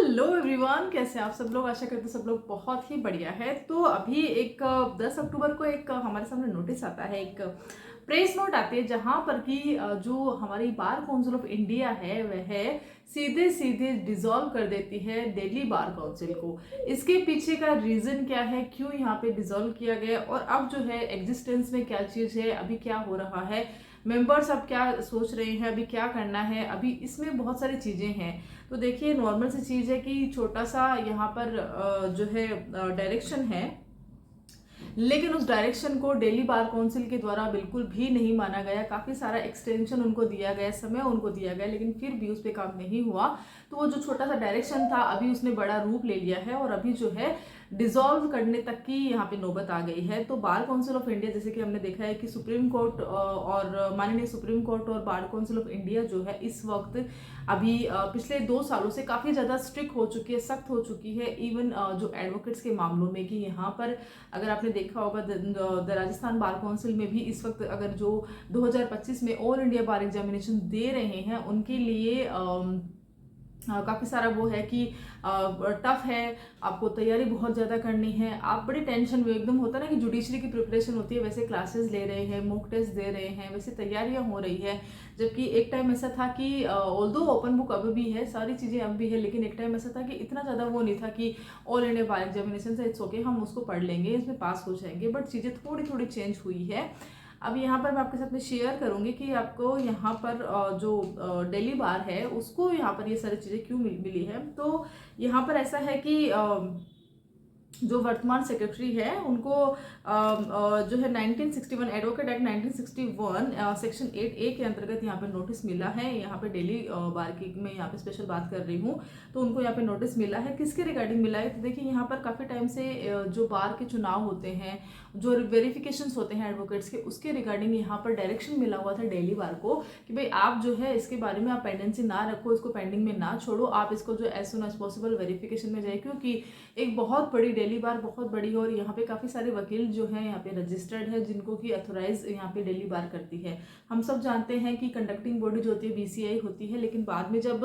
Hello everyone, कैसे हैं आप सब लोग। आशा करते हैं सब लोग बहुत ही बढ़िया है। तो अभी एक 10 अक्टूबर को एक हमारे सामने नोटिस आता है, एक प्रेस नोट आती है जहां पर कि जो हमारी बार काउंसिल ऑफ इंडिया है वह सीधे सीधे डिसॉल्व कर देती है दिल्ली बार काउंसिल को। इसके पीछे का रीजन क्या है, क्यों यहाँ पे डिसॉल्व किया गया और अब जो है एग्जिस्टेंस में क्या चीज है, अभी क्या हो रहा है, मेंबर्स अब क्या सोच रहे हैं, अभी क्या करना है, अभी इसमें बहुत सारी चीजें हैं। तो देखिए, नॉर्मल सी चीज है कि छोटा सा यहाँ पर जो है डायरेक्शन है, लेकिन उस डायरेक्शन को दिल्ली बार काउंसिल के द्वारा बिल्कुल भी नहीं माना गया। काफी सारा एक्सटेंशन उनको दिया गया, समय उनको दिया गया, लेकिन फिर भी उस पर काम नहीं हुआ। तो वो जो छोटा सा डायरेक्शन था अभी उसने बड़ा रूप ले लिया है और अभी जो है डिसॉल्व करने तक की यहाँ पे नौबत आ गई है। तो बार काउंसिल ऑफ इंडिया, जैसे कि हमने देखा है कि सुप्रीम कोर्ट और माननीय सुप्रीम कोर्ट और बार काउंसिल ऑफ इंडिया जो है इस वक्त अभी पिछले 2 सालों से काफी ज्यादा स्ट्रिक्ट हो चुकी है, सख्त हो चुकी है। इवन जो एडवोकेट्स के मामलों में कि यहाँ पर अगर आपने देखा होगा द राजस्थान बार काउंसिल में भी इस वक्त अगर जो 2025 में ऑल इंडिया बार एग्जामिनेशन दे रहे हैं उनके लिए काफ़ी सारा वो है कि टफ है, आपको तैयारी बहुत ज़्यादा करनी है, आप बड़ी टेंशन में एकदम होता है ना कि जुडिशरी की प्रिपरेशन होती है, वैसे क्लासेस ले रहे हैं, मॉक टेस्ट दे रहे हैं, वैसे तैयारियां हो रही है। जबकि एक टाइम ऐसा था कि ऑल्दो ओपन बुक अब भी है, सारी चीज़ें अब भी है, लेकिन एक टाइम ऐसा था कि इतना ज़्यादा वो नहीं था कि ऑल इंडिया बार एग्जामिनेशन से इट्स ओके, हम उसको पढ़ लेंगे, इसमें पास हो जाएंगे। बट चीज़ें थोड़ी थोड़ी चेंज हुई है। अब यहाँ पर मैं आपके साथ में शेयर करूंगी कि आपको यहाँ पर जो दिल्ली बार है उसको यहाँ पर ये सारी चीज़ें क्यों मिली है। तो यहाँ पर ऐसा है कि जो वर्तमान सेक्रेटरी है उनको जो है 1961 एडवोकेट एक्ट 1961 सेक्शन 8A के अंतर्गत यहाँ पे नोटिस मिला है। यहाँ पे दिल्ली बार की मैं यहाँ पे स्पेशल बात कर रही हूँ, तो उनको यहाँ पे नोटिस मिला है। किसके रिगार्डिंग मिला है, तो देखिए यहाँ पर काफ़ी टाइम से जो बार के चुनाव होते हैं, जो वेरिफिकेशंस होते हैं एडवोकेट्स के, उसके रिगार्डिंग यहाँ पर डायरेक्शन मिला हुआ था दिल्ली बार को कि भाई आप जो है इसके बारे में आप पेंडेंसी ना रखो, इसको पेंडिंग में ना छोड़ो, आप इसको जो as soon as possible verification में जाए, क्योंकि एक बहुत बड़ी दिल्ली बार बहुत बड़ी है और यहाँ पे काफ़ी सारे वकील जो हैं यहाँ पे रजिस्टर्ड है, जिनको की अथोराइज यहाँ पे दिल्ली बार करती है। हम सब जानते हैं कि कंडक्टिंग बॉडी जो होती है BCI होती है, लेकिन बाद में जब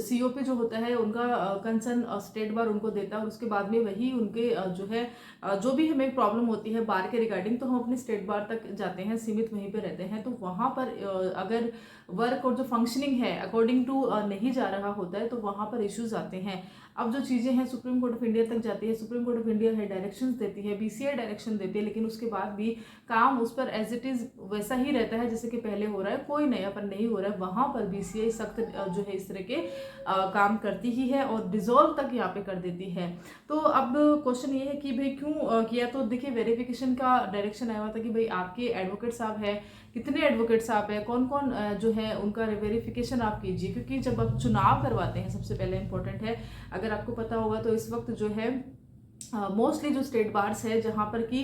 COP जो होता है उनका कंसर्न स्टेट बार उनको देता है और उसके बाद में वही उनके जो है जो भी हमें प्रॉब्लम होती है बार के रिगार्डिंग, तो हम अपने स्टेट बार तक जाते हैं, सीमित वहीं पे रहते हैं। तो वहाँ पर अगर वर्क और जो फंक्शनिंग है अकॉर्डिंग टू नहीं जा रहा होता है तो वहाँ पर इश्यूज आते हैं। अब जो चीज़ें हैं सुप्रीम कोर्ट ऑफ इंडिया तक जाती है, सुप्रीम कोर्ट ऑफ इंडिया है डायरेक्शंस देती है, BCI डायरेक्शन देती है, लेकिन उसके बाद भी काम उस पर एज इट इज़ वैसा ही रहता है जैसे कि पहले हो रहा है, कोई नयापन नहीं हो रहा है। वहाँ पर BCI सख्त जो है इस तरह के काम करती ही है और डिसॉल्व तक यहाँ पे कर देती है। तो अब क्वेश्चन ये है कि भाई क्यों किया, तो देखिए वेरिफिकेशन का डायरेक्शन आया हुआ था कि भाई आपके एडवोकेट साहब है, कितने एडवोकेट साहब है, कौन कौन जो है उनका वेरिफिकेशन आप कीजिए, क्योंकि जब आप चुनाव करवाते हैं सबसे पहले इंपॉर्टेंट है। अगर आपको पता होगा तो इस वक्त जो है मोस्टली जो स्टेट बार्स है जहाँ पर कि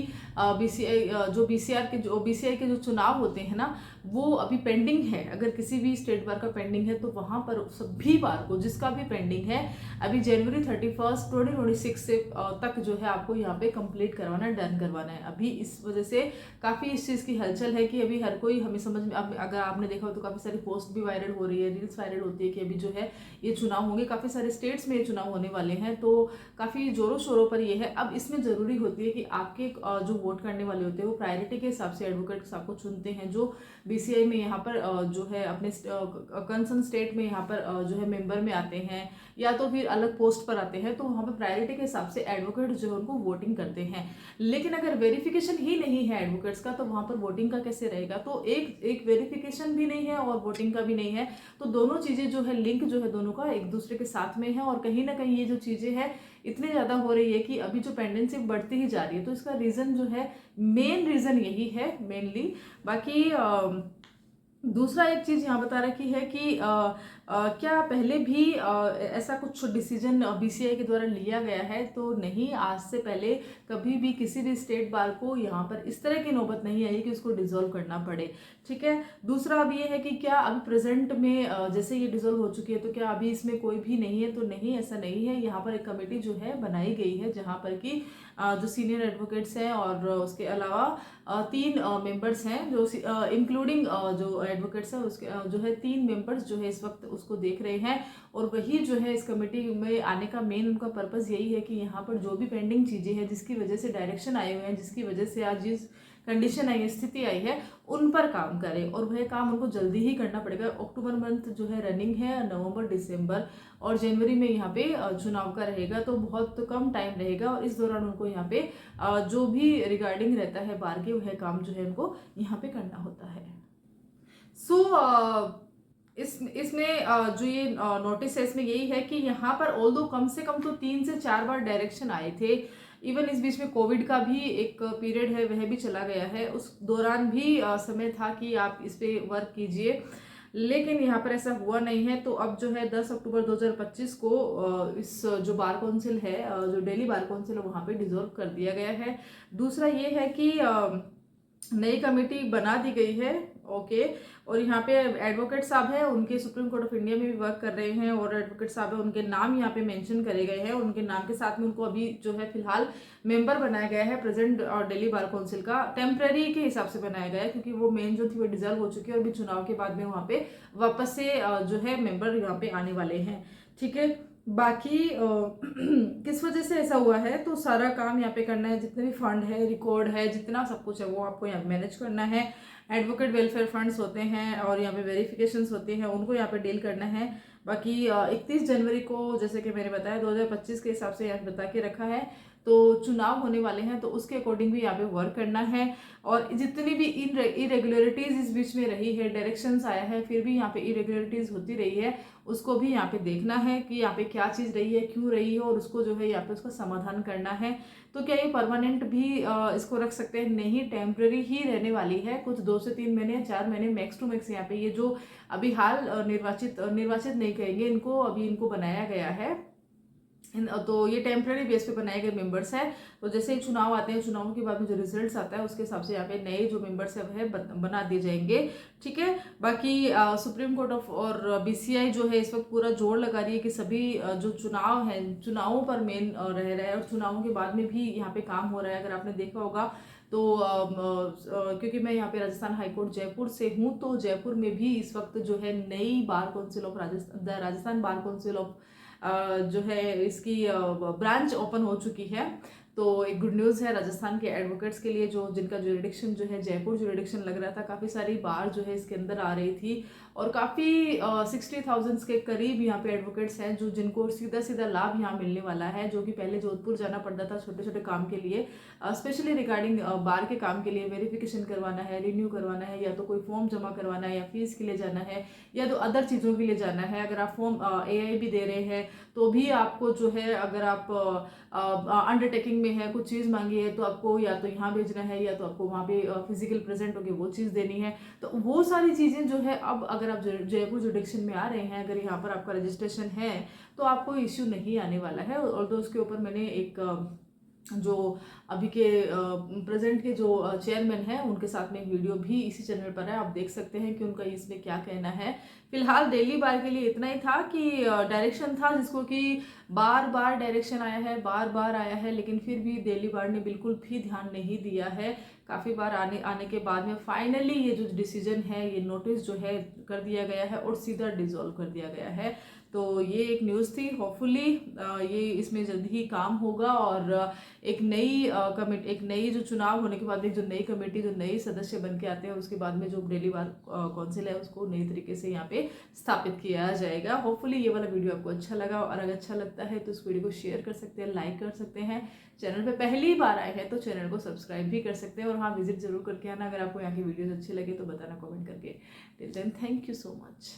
BCI के जो चुनाव होते हैं ना वो अभी पेंडिंग है। अगर किसी भी स्टेट बार का पेंडिंग है तो वहाँ पर सभी बार को जिसका भी पेंडिंग है अभी जनवरी 31 2026 से तक जो है आपको यहाँ पे कंप्लीट करवाना है, डन करवाना है। अभी इस वजह से काफ़ी इस चीज़ की हलचल है कि अभी हर कोई हमें समझ में, अब अगर आपने देखा हो तो काफ़ी सारी पोस्ट भी वायरल हो रही है, रील्स वायरल होती है कि अभी जो है ये चुनाव होंगे, काफ़ी सारे स्टेट्स में ये चुनाव होने वाले हैं, तो काफ़ी जोरों शोरों पर ये है। अब इसमें ज़रूरी होती है कि आपके जो वोट करने वाले होते हैं वो प्रायोरिटी के हिसाब से एडवोकेट साहब को चुनते हैं, जो BCI में यहाँ पर जो है अपने कंसर्न स्टेट में यहाँ पर जो है मेंबर में आते हैं या तो फिर अलग पोस्ट पर आते हैं, तो वहाँ पर प्रायोरिटी के हिसाब से एडवोकेट जो है उनको वोटिंग करते हैं। लेकिन अगर वेरिफिकेशन ही नहीं है एडवोकेट्स का तो वहाँ पर वोटिंग का कैसे रहेगा। तो एक वेरिफिकेशन भी नहीं है और वोटिंग का भी नहीं है, तो दोनों चीज़ें जो है लिंक जो है दोनों का एक दूसरे के साथ में है और कहीं ना कहीं ये जो चीज़ें हैं इतनी ज़्यादा हो रही है कि अभी जो पेंडेंसी बढ़ती ही जा रही है। तो इसका रीज़न जो है, मेन रीज़न यही है मेनली। बाकी दूसरा एक चीज़ यहाँ बता रखी है कि क्या पहले भी ऐसा कुछ डिसीजन BCI के द्वारा लिया गया है, तो नहीं, आज से पहले कभी भी किसी भी स्टेट बार को यहाँ पर इस तरह की नौबत नहीं आई कि उसको डिसॉल्व करना पड़े। ठीक है। दूसरा अब ये है कि क्या अभी प्रेजेंट में जैसे ये डिसॉल्व हो चुकी है तो क्या अभी इसमें कोई भी नहीं है, तो नहीं, ऐसा नहीं है। यहाँ पर एक कमेटी जो है बनाई गई है जहाँ पर कि जो सीनियर एडवोकेट्स हैं और उसके अलावा 3 मेंबर्स हैं जो इंक्लूडिंग जो एडवोकेट्स हैं उसके जो है 3 मेंबर्स जो है इस वक्त उसको देख रहे हैं। और वही जो है इस कमेटी में आने का मेन उनका पर्पस यही है कि यहाँ पर जो भी पेंडिंग चीज़ें हैं जिसकी वजह से डायरेक्शन आए हुए हैं, जिसकी वजह से आज जिस कंडीशन आई है, स्थिति आई है, उन पर काम करें। और वह काम उनको जल्दी ही करना पड़ेगा। अक्टूबर मंथ जो है रनिंग है, नवंबर, दिसंबर और जनवरी में यहाँ पे चुनाव का रहेगा, तो बहुत कम टाइम रहेगा। और इस दौरान उनको यहाँ पे जो भी रिगार्डिंग रहता है बार के, वह काम जो है उनको यहाँ पे करना होता है। इसमें जो ये नोटिस है इसमें यही है कि यहाँ पर ऑल्दो कम से कम तो 3 से 4 बार डायरेक्शन आए थे। इवन इस बीच में कोविड का भी एक पीरियड है, वह भी चला गया है। उस दौरान भी समय था कि आप इस पे वर्क कीजिए, लेकिन यहाँ पर ऐसा हुआ नहीं है। तो अब जो है 10 अक्टूबर 2025 को इस जो बार काउंसिल है, जो दिल्ली बार काउंसिल है, वहाँ पे डिसॉल्व कर दिया गया है। दूसरा ये है कि नई कमेटी बना दी गई है, ओके। और यहाँ पे एडवोकेट साहब है, उनके सुप्रीम कोर्ट ऑफ इंडिया में भी वर्क कर रहे हैं। और एडवोकेट साहब है, उनके नाम यहाँ पे मेंशन करे गए हैं। उनके नाम के साथ में उनको अभी जो है फिलहाल मेंबर बनाया गया है प्रेजेंट और दिल्ली बार काउंसिल का। टेम्पररी के हिसाब से बनाया गया है, क्योंकि वो मेन जो थी वो डिजॉल्व हो चुकी है और भी चुनाव के बाद में वहाँ पे वापस से जो है मेंबर यहाँ पे आने वाले हैं, ठीक है। बाकी किस वजह से ऐसा हुआ है, तो सारा काम यहाँ पे करना है, जितने भी फंड है, रिकॉर्ड है, जितना सब कुछ है वो आपको यहाँ मैनेज करना है। एडवोकेट वेलफेयर फंड्स होते हैं और यहाँ पे वेरिफिकेशंस होती हैं, उनको यहाँ पे डील करना है। बाकी 31 जनवरी को, जैसे कि मैंने बताया, 2025 के हिसाब से यहाँ बता के रखा है, तो चुनाव होने वाले हैं, तो उसके अकॉर्डिंग भी यहाँ पे वर्क करना है। और जितनी भी इरेगुलरिटीज़ इस बीच में रही है, डायरेक्शंस आया है, फिर भी यहाँ पे इरेगुलरिटीज़ होती रही है, उसको भी यहाँ पे देखना है कि यहाँ पे क्या चीज़ रही है, क्यों रही है, और उसको जो है यहाँ पे उसका समाधान करना है। तो क्या ये परमानेंट भी इसको रख सकते हैं? नहीं, टेम्प्रेरी ही रहने वाली है, कुछ 2 से 3 महीने या 4 महीने मैक्स टू मैक्स। यहाँ पे ये जो अभी हाल निर्वाचित नहीं कहेंगे इनको, अभी इनको बनाया गया है, तो ये टेम्प्रेरी बेस पे बनाए गए मेंबर्स हैं। तो जैसे ही चुनाव आते हैं, चुनावों के बाद में जो रिजल्ट्स आता है उसके हिसाब से यहाँ पे नए जो मेंबर्स है वह बना दिए जाएंगे, ठीक है। बाकी सुप्रीम कोर्ट ऑफ और बीसीआई जो है इस वक्त पूरा जोर लगा रही है कि सभी जो चुनाव हैं, चुनावों पर मेन रह रहा है, और चुनावों के बाद में भी यहाँ पे काम हो रहा है। अगर आपने देखा होगा तो क्योंकि मैं यहाँ पे राजस्थान हाईकोर्ट जयपुर से हूँ, तो जयपुर में भी इस वक्त जो है नई bar council of Rajasthan bar council of जो है इसकी ब्रांच ओपन हो चुकी है। तो एक गुड न्यूज़ है राजस्थान के एडवोकेट्स के लिए, जो जिनका जुरिडिक्शन जो है जयपुर जुरिडिक्शन लग रहा था। काफ़ी सारी बार जो है इसके अंदर आ रही थी, और काफ़ी 60,000 के करीब यहाँ पे एडवोकेट्स हैं जो जिनको सीधा लाभ यहाँ मिलने वाला है, जो कि पहले जोधपुर जाना पड़ता था छोटे छोटे काम के लिए, स्पेशली रिगार्डिंग बार के काम के लिए। वेरिफिकेशन करवाना है, रिन्यू करवाना है, या तो कोई फॉर्म जमा करवाना है, या फीस के लिए जाना है, या तो अदर चीज़ों के लिए जाना है। अगर आप फॉर्म AI भी दे रहे हैं तो भी आपको जो है, अगर आप अंडरटेकिंग में है, कुछ चीज़ मांगी है, तो आपको या तो यहाँ भेजना है, या तो आपको वहाँ पे फिजिकल प्रेजेंट होकर वो चीज़ देनी है। तो वो सारी चीज़ें जो है, अब अगर आप जयपुर जुडिक्शन में आ रहे हैं, अगर यहाँ पर आपका रजिस्ट्रेशन है, तो आपको इश्यू नहीं आने वाला है। और तो उसके ऊपर मैंने एक जो अभी के प्रेजेंट के जो चेयरमैन हैं उनके साथ में एक वीडियो भी इसी चैनल पर है, आप देख सकते हैं कि उनका इसमें क्या कहना है। फिलहाल दिल्ली बार के लिए इतना ही था कि डायरेक्शन था, जिसको कि बार बार डायरेक्शन आया है, बार बार आया है, लेकिन फिर भी दिल्ली बार ने बिल्कुल भी ध्यान नहीं दिया है। काफ़ी बार आने के बाद में फाइनली ये जो डिसीजन है, ये नोटिस जो है कर दिया गया है और सीधा डिसॉल्व कर दिया गया है। तो ये एक न्यूज़ थी, होपफुली ये इसमें जल्द ही काम होगा, और एक नई जो चुनाव होने के बाद एक जो नई कमेटी, जो नए सदस्य बन के आते हैं, उसके बाद में जो दिल्ली बार काउंसिल है उसको नई तरीके से यहाँ पे स्थापित किया जाएगा। होपफुली ये वाला वीडियो आपको अच्छा लगा, और अगर अच्छा लगता है तो इस वीडियो को शेयर कर सकते हैं, लाइक कर सकते हैं। चैनल पे पहली बार आए हैं तो चैनल को सब्सक्राइब भी कर सकते हैं, और हाँ, विजिट जरूर करके आना। अगर आपको यहाँ की वीडियोस अच्छी लगे तो बताना कमेंट करके। Till then, thank you so much.